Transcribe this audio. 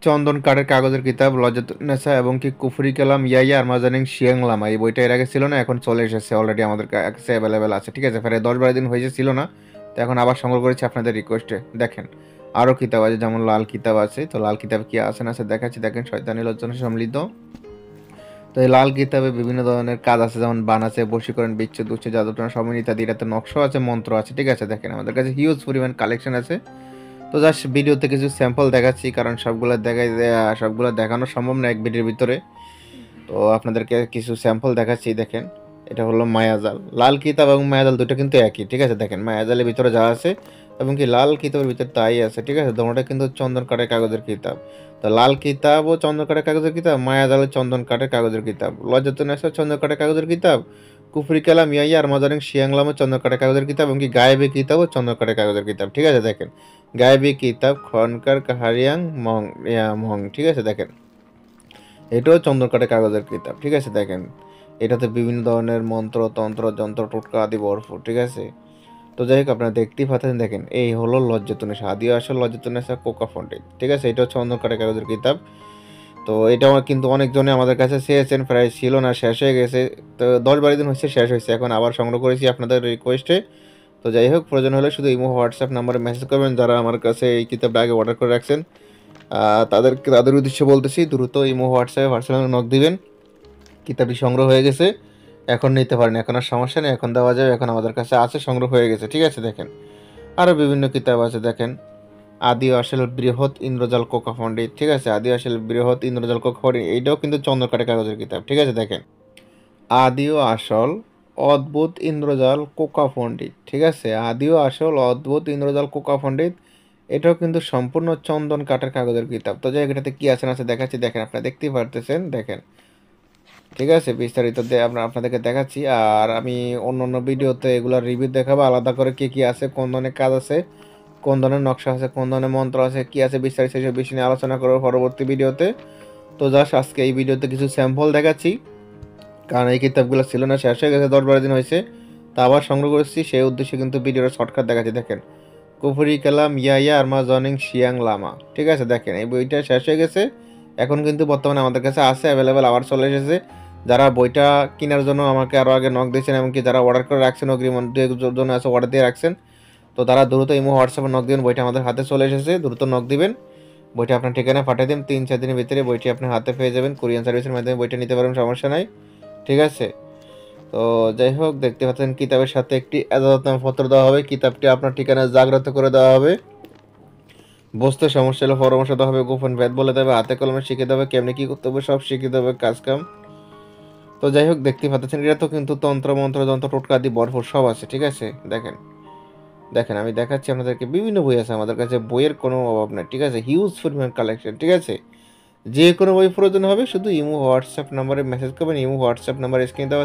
চন্দন কাঠের কাগজের কিতাব লজ্জাতুন্নেসা এবং কি কুফরি কালাম ইয়াইয়া আরমাজানিং শিয়াং লামা, এই বইটা এর আগে ছিল না, এখন চলে এসেছে অলরেডি আমাদের কাছে অ্যাভেলেবেল আছে। ঠিক আছে, প্রায় 10-12 দিন হয়েছে ছিল না, তো এখন আবার সংগ্রহ করেছি আপনাদের রিকোয়েস্টে। দেখেন আরও কিতাব আছে, যেমন লাল কিতাব আছে। তো লাল কিতাব কি আছে না আছে দেখাচ্ছি। দেখেন শয়তানি লজ্জনা সম্মিলিত। তো এই লাল কিতাবে বিভিন্ন ধরনের কাজ আছে, যেমন বান আছে, বশীকরণ, বিচ্ছেদ, উচ্ছেদ, জাদুটনা, সময় ইত্যাদি। এটাতে নকশা আছে, মন্ত্র আছে। ঠিক আছে, দেখেন আমাদের কাছে হিউজ পরিমাণ কালেকশন আছে। তো জাস্ট ভিডিওতে কিছু স্যাম্পল দেখাচ্ছি, কারণ সবগুলো দেখানো সম্ভব না এক ভিডিওর ভিতরে। তো আপনাদেরকে কিছু স্যাম্পল দেখাচ্ছি। দেখেন এটা হলো মায়াজাল। লাল কিতাব এবং মায়াজাল দুটো কিন্তু একই। ঠিক আছে, দেখেন মায়াজালের ভিতরে যা আছে এবং কি লাল কিতাবের ভিতরে তাই আছে। ঠিক আছে, দুটোটা কিন্তু চন্দন কাঠের কাগজের কিতাব। তো লাল কিতাব ও চন্দন কাঠের কাগজের কিতাব, মায়াজাল চন্দন কাঠের কাগজের কিতাব, লজ্জাতুন্নেসা চন্দন কাঠের কাগজের কিতাব, কুফরি কালাম ইয়াইয়া আর মাজারিং শিয়াংলামও চন্দন কাঠের কাগজের কিতাব এবং কি গায়েবী কিতাব ও চন্দন কাঠের কাগজের কিতাব। ঠিক আছে, দেখেন গায়েবী কিতাব খনকার কাহারিয়াং মং মং। ঠিক আছে, দেখেন এটাও চন্দ্রকাঠের কাগজের কিতাব। ঠিক আছে, দেখেন এটাতে বিভিন্ন ধরনের মন্ত্র তন্ত্র যন্ত্র টোটকা আদি ভরপুর। ঠিক আছে, তো যাই হোক আপনারা দেখতেই পাচ্ছেন। দেখেন এই হলো লজ্জাতুন্নেসা, আদিও আসল লজ্জাতুন্নেসা কোকা পণ্ডিত। ঠিক আছে, এটা হচ্ছে চন্দ্রকাঠের কাগজের কিতাব। তো এটা কিন্তু অনেকজনে আমাদের কাছে চেয়েছেন, প্রায় ছিল না, শেষ হয়ে গেছে। তো 10-12 দিন হচ্ছে শেষ হয়েছে, এখন আবার সংগ্রহ করেছি আপনাদের রিকোয়েস্টে। তো যাই হোক, প্রয়োজন হলে শুধু ইমো হোয়াটসঅ্যাপ নাম্বারে মেসেজ করবেন। যারা আমার কাছে এই কিতাবটা আগে অর্ডার করে রাখছেন তাদের উদ্দেশ্যে বলতেছি, দ্রুত ইমো হোয়াটসঅ্যাপে পার্সোনাল নক দিবেন। কিতাবটি সংগ্রহ হয়ে গেছে, এখন নিতে পারেন, এখন আর সমস্যা নেই, এখন দেওয়া যাবে, এখন আমাদের কাছে আছে, সংগ্রহ হয়ে গেছে। ঠিক আছে, দেখেন আরও বিভিন্ন কিতাব আছে। দেখেন আদি ও আসল বৃহৎ ইন্দ্রজাল কোকা পণ্ডিত। ঠিক আছে, আদি ও আসল বৃহৎ ইন্দ্রজাল কোকা পণ্ডিত, এইটাও কিন্তু চন্দ্রকাঠের কাগজের কিতাব। ঠিক আছে, দেখেন আদি ও আসল অদ্ভুত ইন্দ্রজাল কোকা পণ্ডিত। ঠিক আছে, আদি ও আসল অদ্ভুত ইন্দ্রজাল কোকা পণ্ডিত, এটাও কিন্তু সম্পূর্ণ চন্দন কাঠের কাগজের কিতাব। তো যাই হোক, এটাতে কি আছে না আছে দেখাচ্ছি। দেখেন আপনারা দেখতেই পারতেছেন। দেখেন ঠিক আছে, বিস্তারিত আপনাদেরকে দেখাচ্ছি। আর আমি অন্য অন্য ভিডিওতে এগুলোর রিভিউ দেখাবো আলাদা করে, কি কি আছে, কোন ধরনের কাজ আছে, কোন ধরনের নকশা আছে, কোন ধরনের মন্ত্র আছে, কি আছে, বিস্তারিত সেসব বিষয় নিয়ে আলোচনা করবো পরবর্তী ভিডিওতে। তো জাস্ট আজকে এই ভিডিওতে কিছু স্যাম্পল দেখাচ্ছি, কারণ এই কিতাবগুলো ছিল না, শেষ হয়ে গেছে, 10-12 দিন হয়েছে। তা আবার সংগ্রহ করেছি, সেই উদ্দেশ্যে কিন্তু ভিডিওটা শর্টকাট দেখাচ্ছি। দেখেন কুফরি কালাম ইয়াইয়া আরমা জনিং শিয়াং লামা। ঠিক আছে, দেখেন এই বইটা শেষ হয়ে গেছে, এখন কিন্তু বর্তমানে আমাদের কাছে আছে, অ্যাভেলেবেল, আবার চলে এসেছে। যারা বইটা কেনার জন্য আমাকে আরও আগে নক দিয়েছেন, এমনকি যারা অর্ডার করে রাখছেন, অগ্রিম জন্য আছে অর্ডার দিয়ে রাখছেন, তো তারা দ্রুত ইমো হোয়াটসঅ্যাপে নক দিবেন। বইটা আমাদের হাতে চলে এসেছে, দ্রুত নক দিবেন। বইটা আপনার ঠিকানা পাঠিয়ে দিন, 3-4 দিনের ভিতরে বইটি আপনার হাতে পেয়ে যাবেন। কুরিয়ান সার্ভিসের মাধ্যমে বইটা নিতে পারবেন, সমস্যা নাই। ঠিক আছে, তো যাই হোক দেখতে পাচ্ছেন কিতাবের সাথে একটি এজাজতনামা দেওয়া হবে। কিতাবটি আপনার ঠিকানায় জাগ্রত করে দেওয়া হবে। বুঝতে সমস্যা হলে পরামর্শ দেওয়া হবে, গোপন ভেদ বলে দেবে, হাতে কলমে শিখে দেবে, কেমনি কি করতে হবে সব শিখে দেবে, কাজ কাম। তো যাই হোক দেখতে পাচ্ছেন, এটা তো কিন্তু তন্ত্র মন্ত্র যন্ত্র টোটকা আদি ভরপুর সব আছে। ঠিক আছে, দেখেন দেখেন আমি দেখাচ্ছি আপনাদেরকে, বিভিন্ন বই আছে আমাদের কাছে, বইয়ের কোনো অভাব নেই। ঠিক আছে, হিউজ পরিমাণ কালেকশন। ঠিক আছে, যে কোনো বই প্রয়োজন হবে শুধু ইমো হোয়াটসঅ্যাপ নাম্বারে মেসেজ করবেন। ইমো হোয়াটসঅ্যাপ নাম্বার স্ক্রিনে দেওয়া